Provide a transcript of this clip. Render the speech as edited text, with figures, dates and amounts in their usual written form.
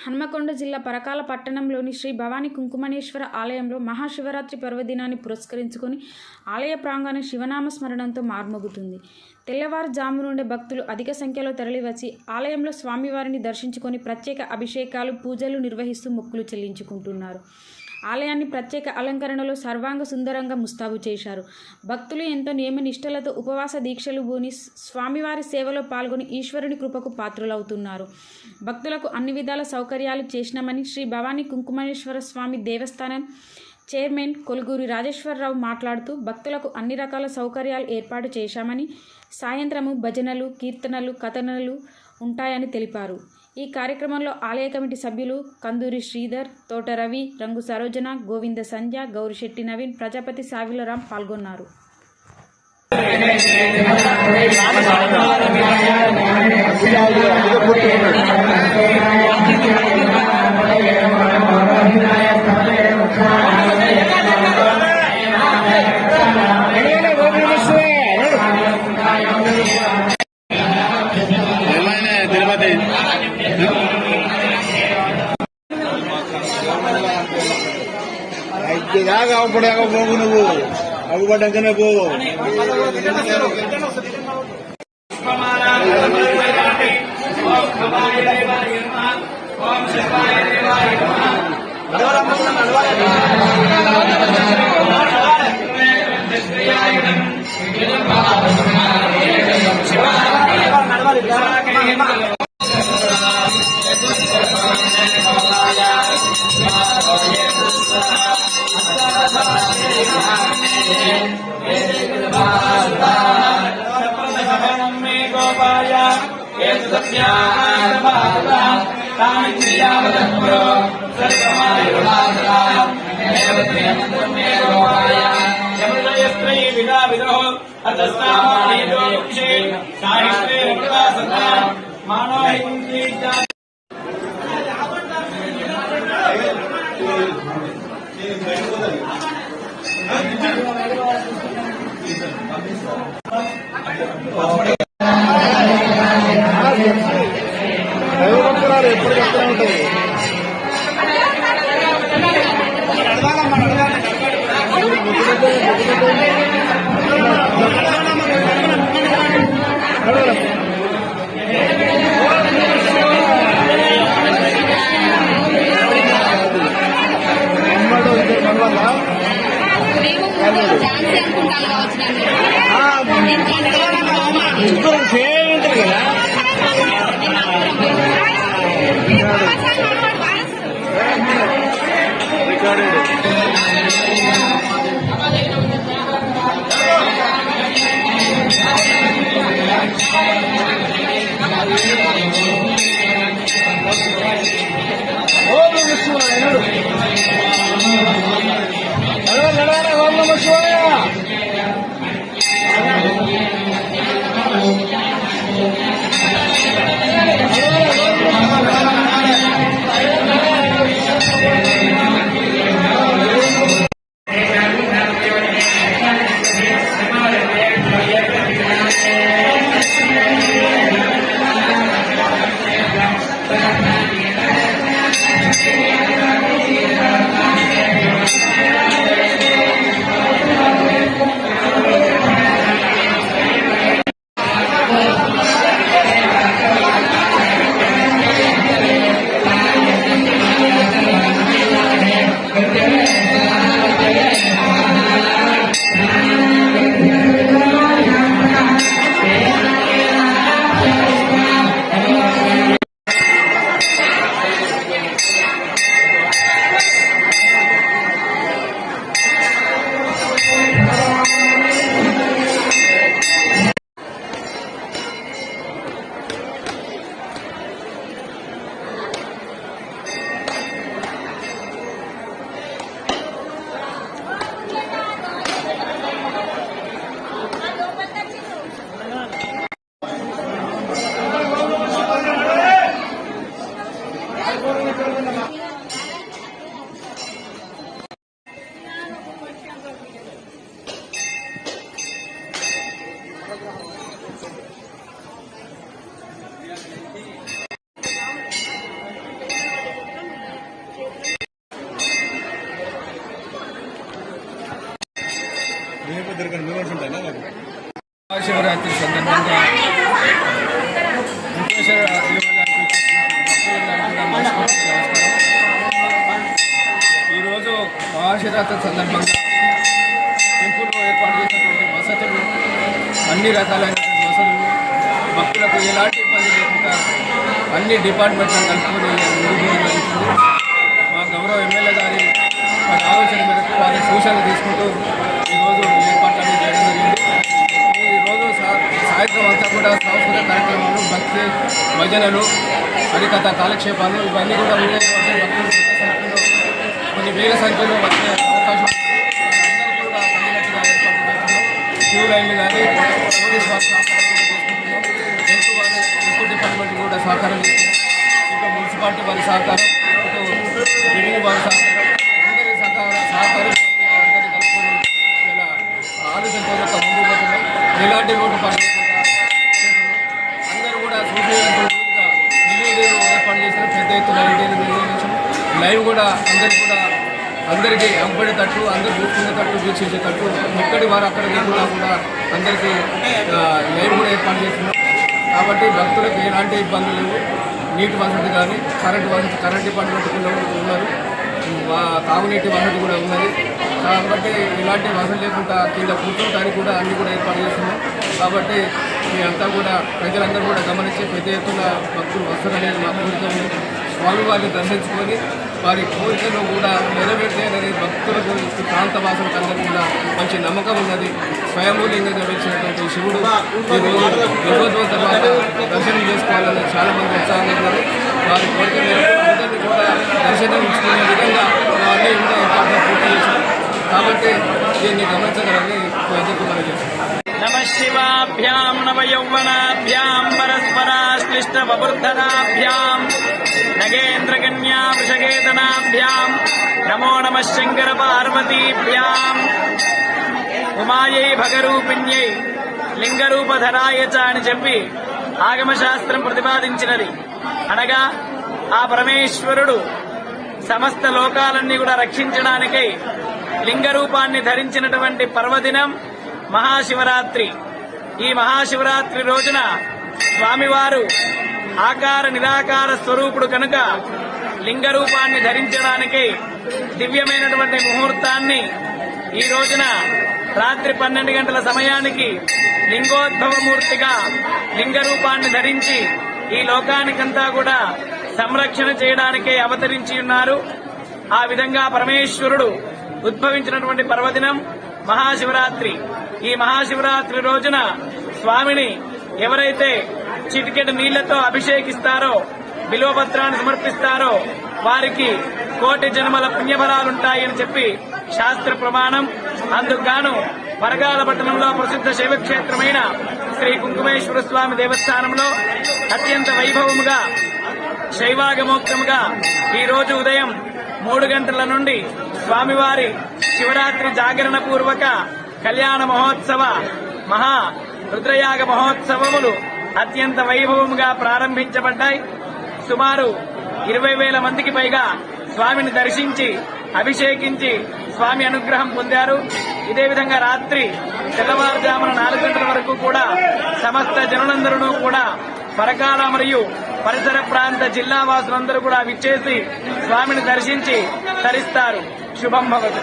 హన్మకొండ జిల్లా పరకాల పట్టణంలోని శ్రీ భవానీ కుంకుమనేశ్వర ఆలయంలో మహాశివరాత్రి పర్వదినాన్ని పురస్కరించుకొని ఆలయ ప్రాంగణం శివనామ స్మరణంతో మార్మోగుతుంది. తెల్లవారుజాము నుండే భక్తులు అధిక సంఖ్యలో తరలివచ్చి ఆలయంలో స్వామివారిని దర్శించుకొని ప్రత్యేక అభిషేకాలు, పూజలు నిర్వహిస్తూ మొక్కులు చెల్లించుకుంటున్నారు. ఆలయాన్ని ప్రత్యేక అలంకరణలో సర్వాంగ సుందరంగా ముస్తాబు చేశారు. భక్తులు ఎంతో నియమనిష్టలతో ఉపవాస దీక్షలు బూని స్వామివారి సేవలో పాల్గొని ఈశ్వరుని కృపకు పాత్రులవుతున్నారు. భక్తులకు అన్ని విధాల సౌకర్యాలు చేసినామని శ్రీ భవానీ కుంకుమనేశ్వర స్వామి దేవస్థానం చైర్మన్ కొలుగూరి రాజేశ్వరరావు మాట్లాడుతూ, భక్తులకు అన్ని రకాల సౌకర్యాలు ఏర్పాటు చేశామని, సాయంత్రము భజనలు, కీర్తనలు, కథనలు ఉంటాయని తెలిపారు. ఈ కార్యక్రమంలో ఆలయ కమిటీ సభ్యులు కందూరి శ్రీధర్, తోట రవి, రంగు సరోజన, గోవింద సంధ్య, గౌరిశెట్టి నవీన్, ప్రజాపతి సావిలరాం పాల్గొన్నారు. అవ్వపడాక పోగు నువ్వు అవ్వబడ్డాకనే పోవు. ఎప్పుడు చెప్తూనే ఉంటుంది. ఎక్కడికైనా మెంబర్స్ ఉంటాయా నాకు మహాశివరాత్రి సందర్భంగా వెంకటేశ్వర దేవాలయానికి ఈరోజు మహాశివరాత్రి సందర్భంగా టెంపుల్లో ఏర్పాటు చేసినటువంటి వసతులు, అన్ని రకాలైనటువంటి వసతులు, భక్తులకు ఎలాంటి ఇబ్బంది లేకుండా అన్ని డిపార్ట్మెంట్లను కలుపుకొని ముందుకు జరుగుతుంది. మా గౌరవ ఎమ్మెల్యే గారి ఆలోచన మేరకు వారి సూచనలు తీసుకుంటూ ఈరోజు ఏర్పాట్లన్నీ చేయడం జరిగింది. ఈరోజు సాయంత్రం అంతా కూడా సాంస్కృతిక కార్యక్రమాలు, భక్తి భజనలు, హరికథ కాలక్షేపాలు ఇవన్నీ కూడా ఉండే భక్తులు కొన్ని వేల సంఖ్యలో వచ్చే అవకాశం అందరికీ కూడా పండినట్టుగా ఏర్పాటు చేస్తున్నాం. క్యూ లైన్లు కానీ పోలీస్ వారి సహకారం కూడా తీసుకుంటున్నాం. హెల్త్ డిపార్ట్మెంట్ కూడా సహకారం చేస్తున్నాం. ఇంకా మున్సిపాలిటీ వారి సహకారం, రెవెన్యూ వారి సహకారం, అందరి సహకారం అందరినీ కలుపుకొని ఇలా ఆలోచనతో ముందుకు పోతున్నాం. ఎలాంటి లోటు పడకుండా అందరూ కూడా సూచనలుగా ఎల్ఈడీలు ఏర్పాటు చేసిన పెద్ద ఎత్తున ఎల్ఈడీలు నిర్వహించాం. లైవ్ కూడా అందరికీ అవ్వబడేటట్టు, అందరూ చూసుకునేటట్టు, వీక్షించేటట్టు, ఎక్కడి వారు అక్కడ లేకుండా కూడా అందరికీ లైవ్ కూడా ఏర్పాటు చేస్తున్నాం. కాబట్టి భక్తులకు ఎలాంటి ఇబ్బందులు లేవు. నీటి వసతి కానీ కరెంట్ డిపార్ట్మెంట్ కూడా ఉన్నారు, తాగునీటి వసతి కూడా ఉన్నది. కాబట్టి ఇలాంటి వసతి లేకుండా కింద కూర్చోటానికి కూడా అన్ని కూడా ఏర్పాటు చేస్తున్నాం. కాబట్టి మీ అంతా కూడా ప్రజలందరూ కూడా గమనించి పెద్ద ఎత్తున భక్తులు వస్తారనేది మా కోరిక ఉంది. స్వామివారిని దర్శించుకొని వారి కోరికలు కూడా నెరవేర్చేయాలని భక్తులకు ప్రాంత వాసులకు అందరికీ కూడా మంచి నమ్మకం ఉన్నది. స్వయంభూలింగంగా వెలిసినటువంటి శివుడు నిర్వోత్సవం తర్వాత దర్శనం చేసుకోవాలని చాలామంది ఉత్సాహంగా ఉన్నారు. వారి కోరిక మేరకు అందరినీ కూడా దర్శనం ఇచ్చుకునే విధంగా అన్నీ కూడా ఏర్పాట్లు పూర్తి చేశారు. కాబట్టి దీన్ని గమనించగలని అందరికీ మనం చేస్తాం. నమ శివాభ్యాం నవయౌవనాభ్యాం పరస్పరాశ్లిష్టవబుద్ధనాభ్యాం నగేంద్రకన్యా వృషకేతనాభ్యాం నమో నమ శంకర పార్వతీభ్యాం ఉమాయై భగరూపిణ్యై లింగరూపధరాయ చ అని చెప్పి ఆగమశాస్త్రం ప్రతిపాదించినది. అనగా ఆ పరమేశ్వరుడు సమస్త లోకాలన్నీ కూడా రక్షించడానికై లింగరూపాన్ని ధరించినటువంటి పర్వదినం మహాశివరాత్రి. ఈ మహాశివరాత్రి రోజున స్వామివారు ఆకార నిరాకార స్వరూపుడు కనుక లింగరూపాన్ని ధరించడానికై దివ్యమైనటువంటి ముహూర్తాన్ని ఈ రోజున రాత్రి 12 గంటల సమయానికి లింగోద్భవమూర్తిగా లింగరూపాన్ని ధరించి ఈ లోకానికంతా కూడా సంరక్షణ చేయడానికే అవతరించి ఉన్నారు. ఆ విధంగా పరమేశ్వరుడు ఉద్భవించినటువంటి పర్వదినం మహాశివరాత్రి. ఈ మహాశివరాత్రి రోజున స్వామిని ఎవరైతే చిటికెడు నీళ్లతో అభిషేకిస్తారో, బిల్వపత్రాన్ని సమర్పిస్తారో వారికి 1,000,000 జన్మల పుణ్యఫలాలుంటాయని చెప్పి శాస్త్ర ప్రమాణం. అందుకుగాను పరకాల పట్టణంలో ప్రసిద్ధ శైవక్షేత్రమైన శ్రీ కుంకుమేశ్వర స్వామి దేవస్థానంలో అత్యంత వైభవముగా శైవాగమోక్తముగా ఈ రోజు ఉదయం 3 గంటల నుండి స్వామివారి శివరాత్రి జాగరణ పూర్వక కళ్యాణ మహోత్సవ మహా రుద్రయాగ మహోత్సవములు అత్యంత వైభవముగా ప్రారంభించబడ్డాయి. సుమారు 20,000 మందికి పైగా స్వామిని దర్శించి అభిషేకించి స్వామి అనుగ్రహం పొందారు. ఇదే విధంగా రాత్రి తెల్లవారుజామున 4 గంటల వరకు కూడా సమస్త జనులందరూ కూడా పరకాల మరియు పరిసర ప్రాంత జిల్లా వాసులందరూ కూడా విచ్చేసి స్వామిని దర్శించి తరిస్తారు. శుభం భవతు.